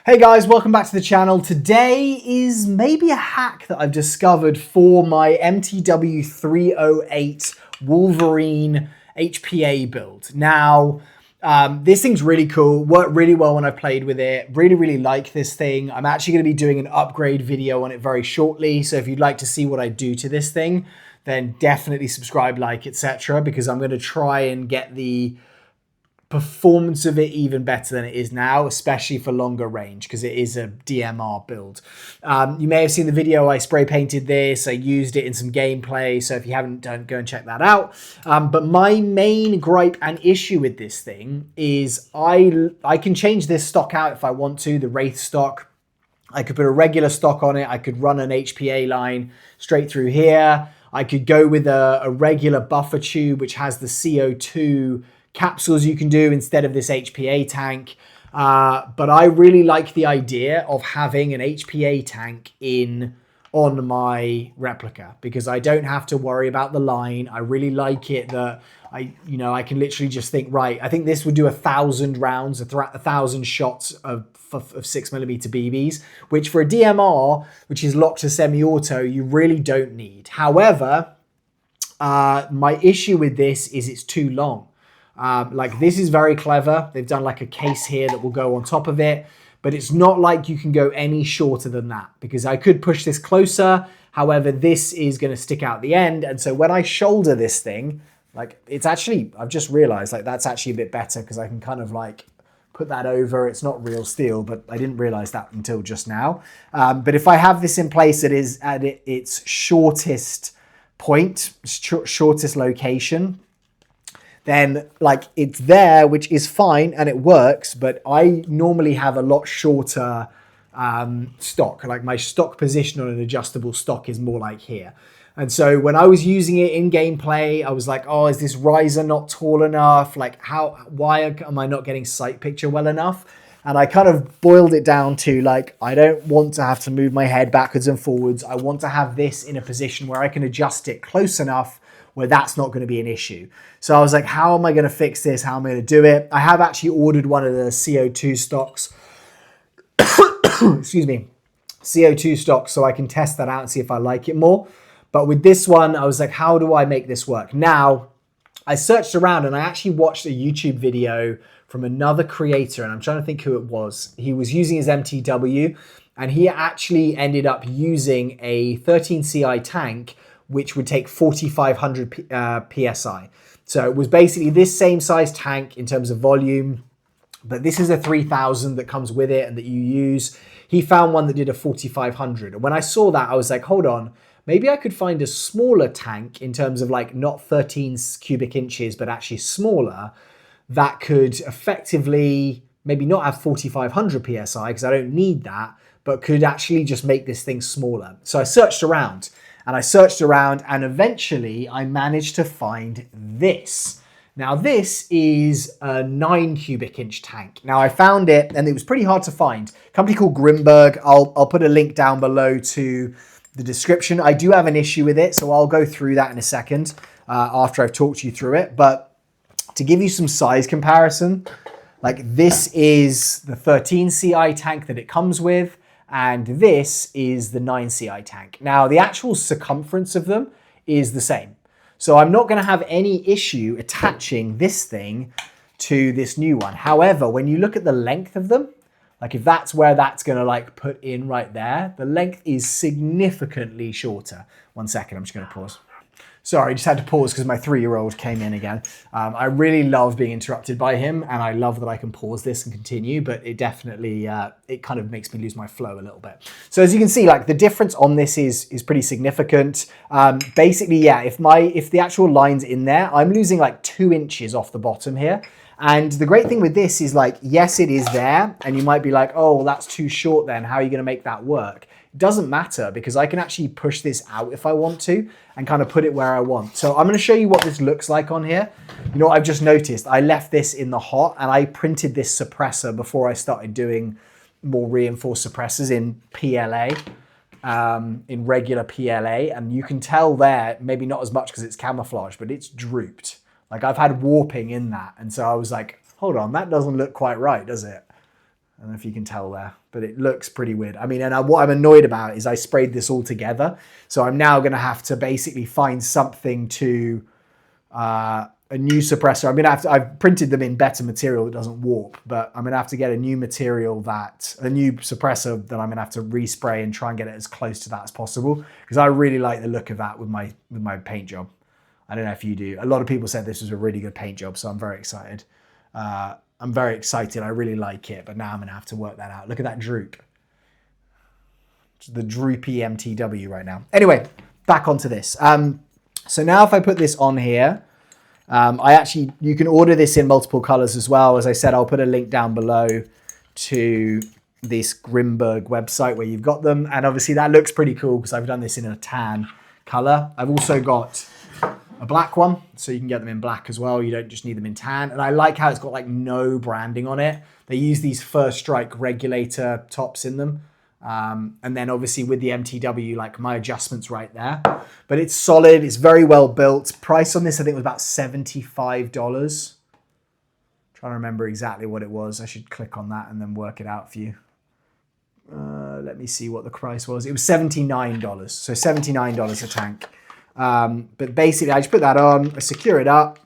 Hey guys, welcome back to the channel. Today is maybe a hack that I've discovered for my MTW-308 Wolverine HPA build. Now, this thing's really cool, worked really well when I played with it. Really like this thing. I'm actually going to be doing an upgrade video on it very shortly. So if you'd like to see what I do to this thing, then definitely subscribe, like, etc. because I'm going to try and get the performance of it even better than it is now, especially for longer range, because it is a DMR build. You may have seen the video, I spray painted this, I used it in some gameplay, so if you haven't done, go and check that out. But my main gripe and issue with this thing is I can change this stock out if I want to, the Wraith stock. I could put a regular stock on it, I could run an HPA line straight through here, I could go with a regular buffer tube which has the CO2 capsules you can do instead of this HPA tank. But I really like the idea of having an HPA tank on my replica because I don't have to worry about the line. I really like it that I can literally just think, right, I think this would do 1,000 rounds, 1,000 shots of 6mm BBs, which for a DMR, which is locked to semi-auto, you really don't need. However, my issue with this is it's too long. Like, this is very clever. They've done like a case here that will go on top of it, but it's not like you can go any shorter than that because I could push this closer. However, this is going to stick out the end. And so when I shoulder this thing, like, it's actually, I've just realized like that's actually a bit better because I can kind of like put that over. It's not real steel, but I didn't realize that until just now. But if I have this in place, it is at its shortest point, shortest location, then like it's there, which is fine and it works, but I normally have a lot shorter stock. Like my stock position on an adjustable stock is more like here. And so when I was using it in gameplay, I was like, oh, is this riser not tall enough? Like why am I not getting sight picture well enough? And I kind of boiled it down to like, I don't want to have to move my head backwards and forwards. I want to have this in a position where I can adjust it close enough where that's not going to be an issue. So I was like, how am I going to fix this? How am I going to do it? I have actually ordered one of the CO2 stocks. Excuse me. CO2 stocks, so I can test that out and see if I like it more. But with this one, I was like, how do I make this work? Now, I searched around and I actually watched a YouTube video from another creator, and I'm trying to think who it was. He was using his MTW, and he actually ended up using a 13 CI tank which would take 4,500 PSI. So it was basically this same size tank in terms of volume, but this is a 3,000 that comes with it and that you use. He found one that did a 4,500. And when I saw that, I was like, hold on, maybe I could find a smaller tank in terms of like not 13 cubic inches, but actually smaller that could effectively maybe not have 4,500 PSI because I don't need that, but could actually just make this thing smaller. So I searched around. And I searched around and eventually I managed to find this. Now this is a 9 cubic inch tank. Now I found it and it was pretty hard to find. A company called Grimburg. I'll put a link down below to the description. I do have an issue with it, so I'll go through that in a second after I've talked you through it. But to give you some size comparison, like this is the 13 CI tank that it comes with. And this is the 9 CI tank. Now, the actual circumference of them is the same. So I'm not going to have any issue attaching this thing to this new one. However, when you look at the length of them, like if that's where that's going to like put in right there, the length is significantly shorter. 1 second, I'm just going to pause. Sorry, just had to pause because my 3-year-old came in again. I really love being interrupted by him, and I love that I can pause this and continue, but it definitely, it kind of makes me lose my flow a little bit. So as you can see, like the difference on this is pretty significant. Basically, yeah, if the actual line's in there, I'm losing like 2 inches off the bottom here. And the great thing with this is like, yes, it is there, and you might be like, oh, well, that's too short then. How are you going to make that work? It doesn't matter because I can actually push this out if I want to and kind of put it where I want. So I'm going to show you what this looks like on here. You know what I've just noticed? I left this in the hot and I printed this suppressor before I started doing more reinforced suppressors in PLA, in regular PLA. And you can tell there, maybe not as much because it's camouflage, but it's drooped. Like I've had warping in that. And so I was like, hold on, that doesn't look quite right, does it? I don't know if you can tell there, but it looks pretty weird. I mean, and what I'm annoyed about is I sprayed this all together. So I'm now going to have to basically find something to, a new suppressor. I'm going to have to, I've printed them in better material that doesn't warp, but I'm going to have to get a new material a new suppressor that I'm going to have to respray and try and get it as close to that as possible. Because I really like the look of that with my paint job. I don't know if you do. A lot of people said this was a really good paint job, so I'm very excited. I'm very excited. I really like it, but now I'm going to have to work that out. Look at that droop. It's the droopy MTW right now. Anyway, back onto this. So now if I put this on here, you can order this in multiple colors as well. As I said, I'll put a link down below to this Grimburg website where you've got them. And obviously that looks pretty cool because I've done this in a tan color. I've also got a black one, so you can get them in black as well. You don't just need them in tan. And I like how it's got like no branding on it. They use these First Strike regulator tops in them. And then obviously with the MTW, like my adjustments right there, but it's solid. It's very well built. Price on this, I think was about $75. Trying to remember exactly what it was. I should click on that and then work it out for you. Let me see what the price was. It was $79. So $79 a tank. But basically I just put that on, I secure it up,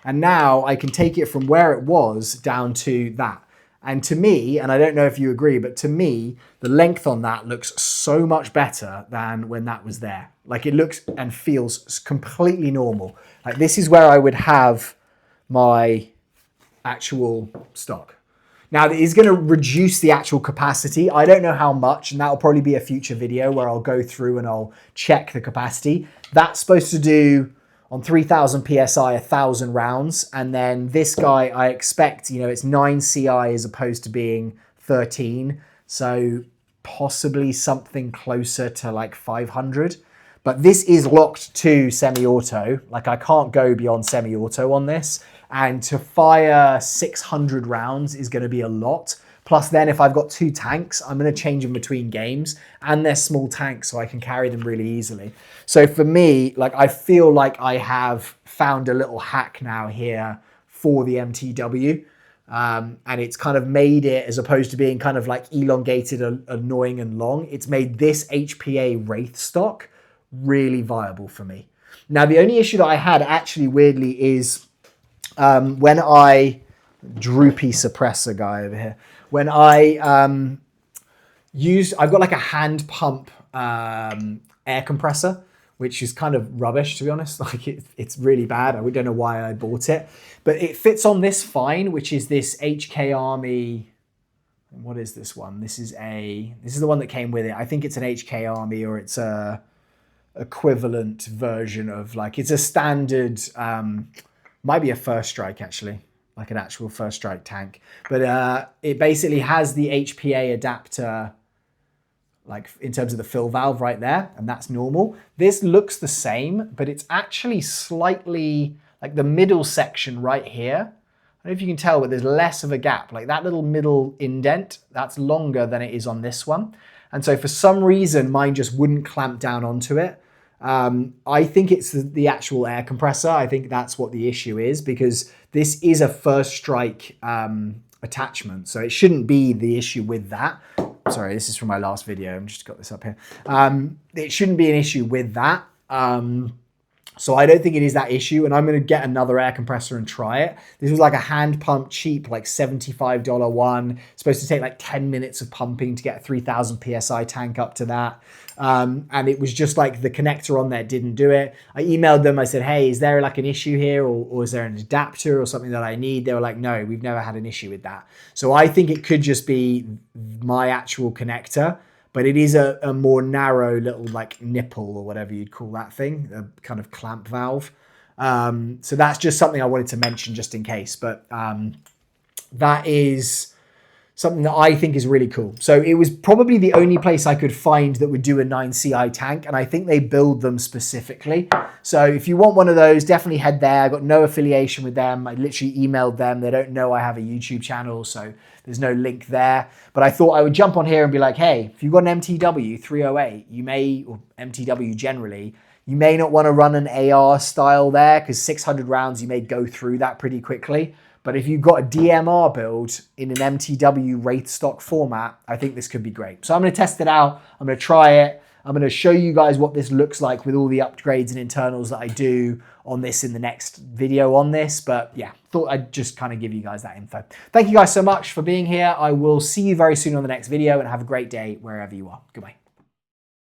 and now I can take it from where it was down to that. And to me, and I don't know if you agree, but to me, the length on that looks so much better than when that was there. Like it looks and feels completely normal. Like this is where I would have my actual stock. Now it is going to reduce the actual capacity. I don't know how much, and that'll probably be a future video where I'll go through and I'll check the capacity. That's supposed to do on 3000 PSI, 1000 rounds. And then this guy, I expect, it's 9 CI as opposed to being 13. So possibly something closer to like 500. But this is locked to semi-auto. Like I can't go beyond semi-auto on this. And to fire 600 rounds is going to be a lot. Plus then if I've got 2 tanks, I'm going to change them between games, and they're small tanks so I can carry them really easily. So for me, like I feel like I have found a little hack now here for the MTW. And it's kind of made it, as opposed to being kind of like elongated, annoying and long, it's made this HPA Wraith stock really viable for me. Now the only issue that I had actually weirdly is when droopy suppressor guy over here. When I've got like a hand pump air compressor, which is kind of rubbish, to be honest. Like it's really bad. I don't know why I bought it, but it fits on this fine, which is this HK Army. What is this one? This is the one that came with it. I think it's an HK Army, or it's a equivalent version of like, it's a standard, might be a First Strike actually. Like an actual First Strike tank. But it basically has the HPA adapter, like in terms of the fill valve right there, and that's normal. This looks the same, but it's actually slightly, like the middle section right here, I don't know if you can tell, but there's less of a gap. Like that little middle indent, that's longer than it is on this one. And so for some reason, mine just wouldn't clamp down onto it. I think it's the actual air compressor. I think that's what the issue is, because this is a First Strike attachment. So it shouldn't be the issue with that. Sorry, this is from my last video. I've just got this up here. It shouldn't be an issue with that. So I don't think it is that issue, and I'm going to get another air compressor and try it. This was like a hand pump, cheap, like $75 one. It's supposed to take like 10 minutes of pumping to get a 3000 PSI tank up to that. And it was just like the connector on there didn't do it. I emailed them. I said, hey, is there like an issue here, or is there an adapter or something that I need? They were like, no, we've never had an issue with that. So I think it could just be my actual connector. But it is a more narrow little like nipple, or whatever you'd call that thing, a kind of clamp valve. So that's just something I wanted to mention just in case. But that is something that I think is really cool. So it was probably the only place I could find that would do a 9 CI tank. And I think they build them specifically. So if you want one of those, definitely head there. I got no affiliation with them. I literally emailed them. They don't know I have a YouTube channel, so there's no link there. But I thought I would jump on here and be like, hey, if you've got an MTW-308, you may, or MTW generally, you may not want to run an AR style there, because 600 rounds, you may go through that pretty quickly. But if you've got a DMR build in an MTW Wraith stock format, I think this could be great. So I'm going to test it out. I'm going to try it. I'm going to show you guys what this looks like with all the upgrades and internals that I do on this in the next video on this. But yeah, thought I'd just kind of give you guys that info. Thank you guys so much for being here. I will see you very soon on the next video, and have a great day wherever you are. Goodbye.